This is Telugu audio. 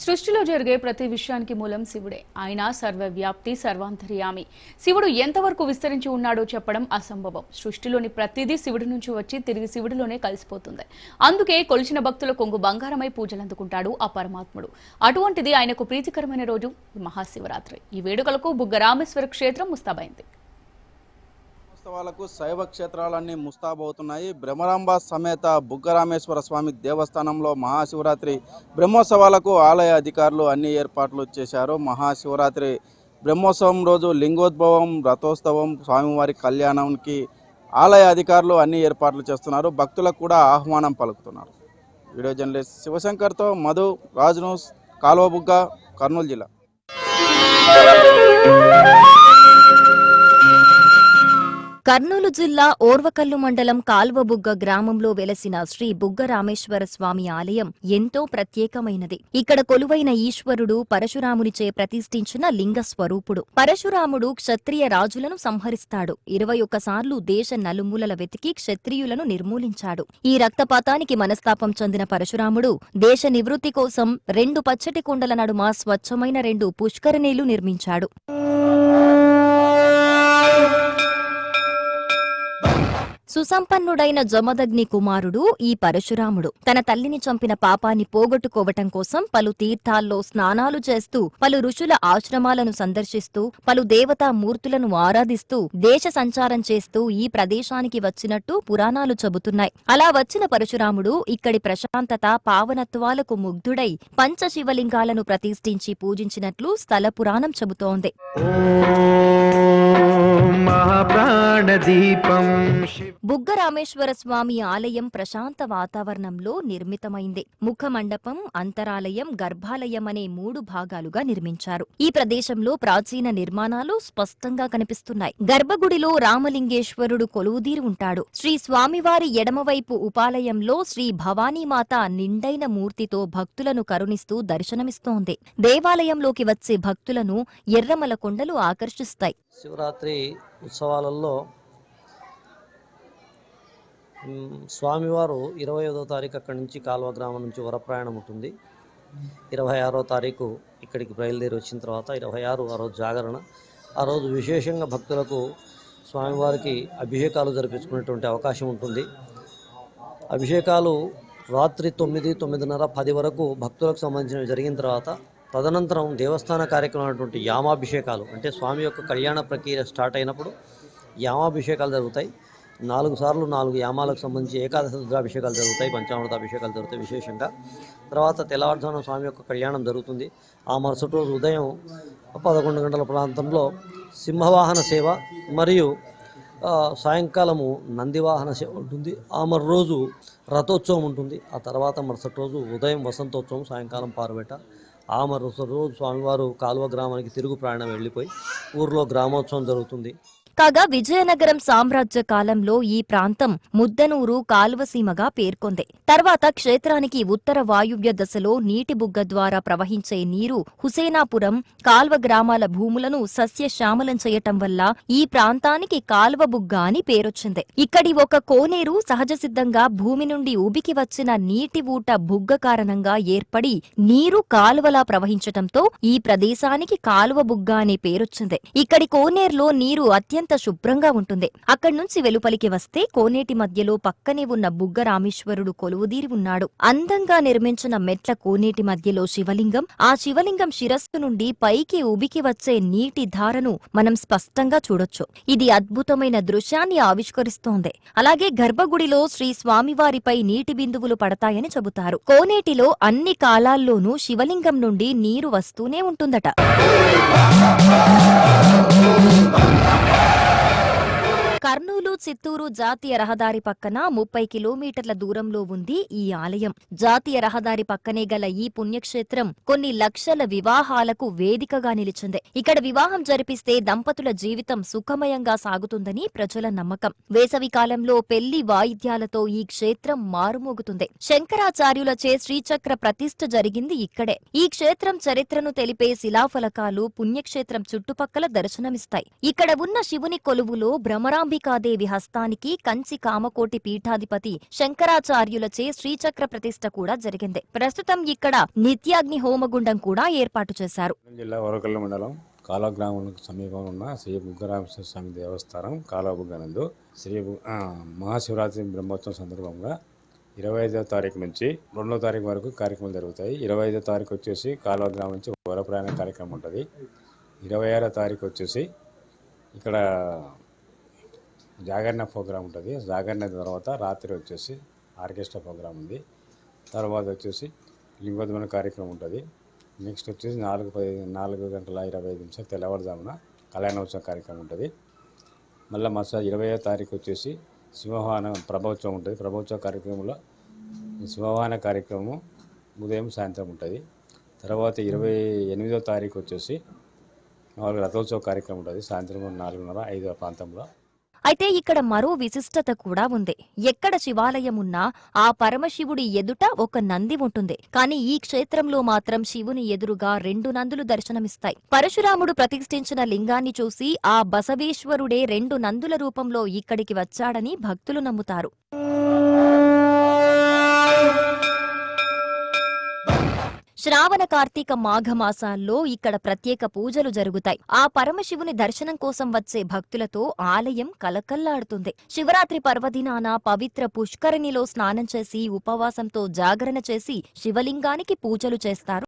సృష్టిలో జరిగే ప్రతి విషయానికి మూలం శివుడే. ఆయన సర్వవ్యాప్తి, సర్వాంతర్యామి. శివుడు ఎంతవరకు విస్తరించి ఉన్నాడో చెప్పడం అసంభవం. సృష్టిలోని ప్రతిదీ శివుడి నుంచి వచ్చి తిరిగి శివుడిలోనే కలిసిపోతుంది. అందుకే కొలిచిన భక్తుల కొంగు బంగారమై పూజలందుకుంటాడు ఆ పరమాత్ముడు. అటువంటిది ఆయనకు ప్రీతికరమైన రోజు మహాశివరాత్రి. ఈ వేడుకలకు బుగ్గ రామేశ్వర క్షేత్రం ముస్తాబైంది. ఉత్సవాలకు శైవ క్షేత్రాలన్నీ ముస్తాబవుతున్నాయి. బ్రహ్మరాంబ సమేత బుగ్గరామేశ్వర స్వామి దేవస్థానంలో మహాశివరాత్రి బ్రహ్మోత్సవాలకు ఆలయ అధికారులు అన్ని ఏర్పాట్లు చేశారు. మహాశివరాత్రి బ్రహ్మోత్సవం రోజు లింగోద్భవం, రథోత్సవం, స్వామివారి కళ్యాణానికి ఆలయ అధికారులు అన్ని ఏర్పాట్లు చేస్తున్నారు. భక్తులకు కూడా ఆహ్వానం పలుకుతున్నారు. వీడియో జర్నలిస్ట్ శివశంకర్తో మధు, రాజ్ న్యూస్, కాల్వబుగ్గ, కర్నూలు జిల్లా. కర్నూలు జిల్లా ఓర్వకల్లు మండలం కాల్వబుగ్గ గ్రామంలో వెలసిన శ్రీ బుగ్గ రామేశ్వర స్వామి ఆలయం ఎంతో ప్రత్యేకమైనది. ఇక్కడ కొలువైన ఈశ్వరుడు పరశురామునిచే ప్రతిష్ఠించిన లింగ స్వరూపుడు. పరశురాముడు క్షత్రియ రాజులను సంహరిస్తాడు. 21 సార్లు దేశ నలుమూలల వెతికి క్షత్రియులను నిర్మూలించాడు. ఈ రక్తపాతానికి మనస్తాపం చెందిన పరశురాముడు దేశ నివృత్తి కోసం 2 పచ్చటి కుండల నడుమ స్వచ్ఛమైన 2 పుష్కరిణీలు నిర్మించాడు. సుసంపన్నుడైన జమదగ్ని కుమారుడు ఈ పరశురాముడు. తన తల్లిని చంపిన పాపాన్ని పోగొట్టుకోవటం కోసం పలు తీర్థాల్లో స్నానాలు చేస్తూ, పలు ఋషుల ఆశ్రమాలను సందర్శిస్తూ, పలు దేవతా మూర్తులను ఆరాధిస్తూ దేశ సంచారం చేస్తూ ఈ ప్రదేశానికి వచ్చినట్టు పురాణాలు చెబుతున్నాయి. అలా వచ్చిన పరశురాముడు ఇక్కడి ప్రశాంతత, పావనత్వాలకు ముగ్ధుడై పంచశివలింగాలను ప్రతిష్ఠించి పూజించినట్లు స్థల పురాణం చెబుతోంది. బుగ్గ రామేశ్వర స్వామి ఆలయం ప్రశాంత వాతావరణంలో నిర్మితమైంది. ముఖమండపం, అంతరాలయం, గర్భాలయం అనే 3 భాగాలుగా నిర్మించారు. ఈ ప్రదేశంలో ప్రాచీన నిర్మాణాలు స్పష్టంగా కనిపిస్తున్నాయి. గర్భగుడిలో రామలింగేశ్వరుడు కొలువుదీరి ఉంటాడు. శ్రీ స్వామివారి ఎడమవైపు ఉపాలయంలో శ్రీ భవానీమాత నిండైన మూర్తితో భక్తులను కరుణిస్తూ దర్శనమిస్తోంది. దేవాలయంలోకి వచ్చే భక్తులను ఎర్రమల కొండలు ఆకర్షిస్తాయి. శివరాత్రి ఉత్సవాలలో స్వామివారు 25వ తారీఖు అక్కడి నుంచి కాల్వ గ్రామం నుంచి వరప్రయాణం ఉంటుంది. 26వ తారీఖు ఇక్కడికి బయలుదేరి వచ్చిన తర్వాత 26 ఆ రోజు జాగరణ. ఆ రోజు విశేషంగా భక్తులకు స్వామివారికి అభిషేకాలు జరిపించుకునేటువంటి అవకాశం ఉంటుంది. అభిషేకాలు రాత్రి 9, 9:30, 10 వరకు భక్తులకు సంబంధించినవి జరిగిన తర్వాత తదనంతరం దేవస్థాన కార్యక్రమం అయినటువంటి యామాభిషేకాలు, అంటే స్వామి యొక్క కళ్యాణ ప్రక్రియ స్టార్ట్ అయినప్పుడు యామాభిషేకాలు జరుగుతాయి. 4 సార్లు 4 యామాలకు సంబంధించి ఏకాదశ రుద్రాభిషేకాలు జరుగుతాయి, పంచామృతాభిషేకాలు జరుగుతాయి విశేషంగా. తర్వాత తెల్లవారుజామున స్వామి యొక్క కళ్యాణం జరుగుతుంది. ఆ మరుసటి రోజు ఉదయం 11 గంటల ప్రాంతంలో సింహవాహన సేవ మరియు సాయంకాలము నందివాహన సేవ ఉంటుంది. ఆ మరు రోజు రథోత్సవం ఉంటుంది. ఆ తర్వాత మరుసటి రోజు ఉదయం వసంతోత్సవం, సాయంకాలం పారువేట. ఆ మరుసటి రోజు స్వామివారు కాలువ గ్రామానికి తిరుగు ప్రయాణం వెళ్ళిపోయి ఊర్లో గ్రామోత్సవం జరుగుతుంది. కాగా విజయనగరం సామ్రాజ్య కాలంలో ఈ ప్రాంతం ముద్దనూరు కాల్వసీమగా పేర్కొంది. తర్వాత క్షేత్రానికి ఉత్తర వాయువ్య దశలో నీటి బుగ్గ ద్వారా ప్రవహించే నీరు హుసేనాపురం, కాల్వ గ్రామాల భూములను సస్యశ్యామలం చేయటం వల్ల ఈ ప్రాంతానికి కాల్వబుగ్గ అని పేరొచ్చింది. ఇక్కడి ఒక కోనేరు సహజసిద్ధంగా భూమి నుండి ఉబికి వచ్చిన నీటి ఊట బుగ్గ కారణంగా ఏర్పడి నీరు కాలువలా ప్రవహించటంతో ఈ ప్రదేశానికి కాలువబుగ్గ అనే పేరొచ్చింది. ఇక్కడి కోనేరులో నీరు అత్యంత శుభ్రంగా ఉంటుంది. అక్కడి నుంచి వెలుపలికి వస్తే కోనేటి మధ్యలో పక్కనే ఉన్న బుగ్గ రామేశ్వరుడు కొలువుదీరి ఉన్నాడు. అందంగా నిర్మించిన మెట్ల కోనేటి మధ్యలో శివలింగం, ఆ శివలింగం శిరస్సు నుండి పైకి ఉబికి వచ్చే నీటి ధారను మనం స్పష్టంగా చూడొచ్చు. ఇది అద్భుతమైన దృశ్యాన్ని ఆవిష్కరిస్తోంది. అలాగే గర్భగుడిలో శ్రీ స్వామివారిపై నీటి బిందువులు పడతాయని చెబుతారు. కోనేటిలో అన్ని కాలాల్లోనూ శివలింగం నుండి నీరు వస్తూనే ఉంటుందట. కర్నూలు చిత్తూరు జాతీయ రహదారి పక్కన 30 కిలోమీటర్ల దూరంలో ఉంది ఈ ఆలయం. జాతీయ రహదారి పక్కనే గల ఈ పుణ్యక్షేత్రం కొన్ని లక్షల వివాహాలకు వేదికగా నిలిచింది. ఇక్కడ వివాహం జరిపిస్తే దంపతుల జీవితం సుఖమయంగా సాగుతుందని ప్రజల నమ్మకం. వేసవి కాలంలో పెళ్లి వాయిద్యాలతో ఈ క్షేత్రం మారుమోగుతుంది. శంకరాచార్యులచే శ్రీచక్ర ప్రతిష్ఠ జరిగింది ఇక్కడే. ఈ క్షేత్రం చరిత్రను తెలిపే శిలాఫలకాలు పుణ్యక్షేత్రం చుట్టుపక్కల దర్శనమిస్తాయి. ఇక్కడ ఉన్న శివుని కొలువులో భ్రమరాంబిక అంబికాదేవి హస్తానికి కంచి కామకోటి పీఠాధిపతి శంకరాచార్యులచే శ్రీచక్ర ప్రతిష్ఠ కూడా జరిగింది. ప్రస్తుతం ఇక్కడ నిత్యాగ్ని హోమగుండం కూడా ఏర్పాటు చేశారు. జిల్లా వరకల్లు మండలం కాలువ గ్రామానికి సమీపంలో ఉన్న శ్రీ బుగ్గరామేశ్వర స్వామి దేవస్థానం కాలువబుగ్గనందు మహాశివరాత్రి బ్రహ్మోత్సవం సందర్భంగా 25వ తారీఖు నుంచి 2వ తారీఖు వరకు కార్యక్రమాలు జరుగుతాయి. 25వ తారీఖు వచ్చేసి కాలువ గ్రామం నుంచి వరప్రయాణ కార్యక్రమం ఉంటుంది. 26వ తారీఖు వచ్చేసి ఇక్కడ జాగరణ ప్రోగ్రాం ఉంటుంది. జాగరణ తర్వాత రాత్రి వచ్చేసి ఆర్కెస్ట్రా ప్రోగ్రాం ఉంది. తర్వాత వచ్చేసి లింగోద్భవన కార్యక్రమం ఉంటుంది. నెక్స్ట్ వచ్చేసి 4:25 తెల్లవారుజామున కళ్యాణోత్సవ కార్యక్రమం ఉంటుంది. మళ్ళీ 20వ తారీఖు వచ్చేసి సింహవాహన ప్రభోత్సవం ఉంటుంది. ప్రభోత్సవ కార్యక్రమంలో సింహవాహన కార్యక్రమం ఉదయం సాయంత్రం ఉంటుంది. తర్వాత 28వ తారీఖు వచ్చేసి రథోత్సవ కార్యక్రమం ఉంటుంది. సాయంత్రం 4:30-5 ప్రాంతంలో. అయితే ఇక్కడ మరో విశిష్టత కూడా ఉంది. ఎక్కడ శివాలయం ఉన్నా ఆ పరమశివుడి ఎదుట ఒక నంది ఉంటుంది. కానీ ఈ క్షేత్రంలో మాత్రం శివుని ఎదురుగా 2 నందులు దర్శనమిస్తాయి. పరశురాముడు ప్రతిష్ఠించిన లింగాన్ని చూసి ఆ బసవేశ్వరుడే 2 నందుల రూపంలో ఇక్కడికి వచ్చాడని భక్తులు నమ్ముతారు. శ్రావణ కార్తీక మాఘమాసాల్లో ఇక్కడ ప్రత్యేక పూజలు జరుగుతాయి. ఆ పరమశివుని దర్శనం కోసం వచ్చే భక్తులతో ఆలయం కలకల్లాడుతుంది. శివరాత్రి పర్వదినాన పవిత్ర పుష్కరిణిలో స్నానం చేసి ఉపవాసంతో జాగరణ చేసి శివలింగానికి పూజలు చేస్తారు.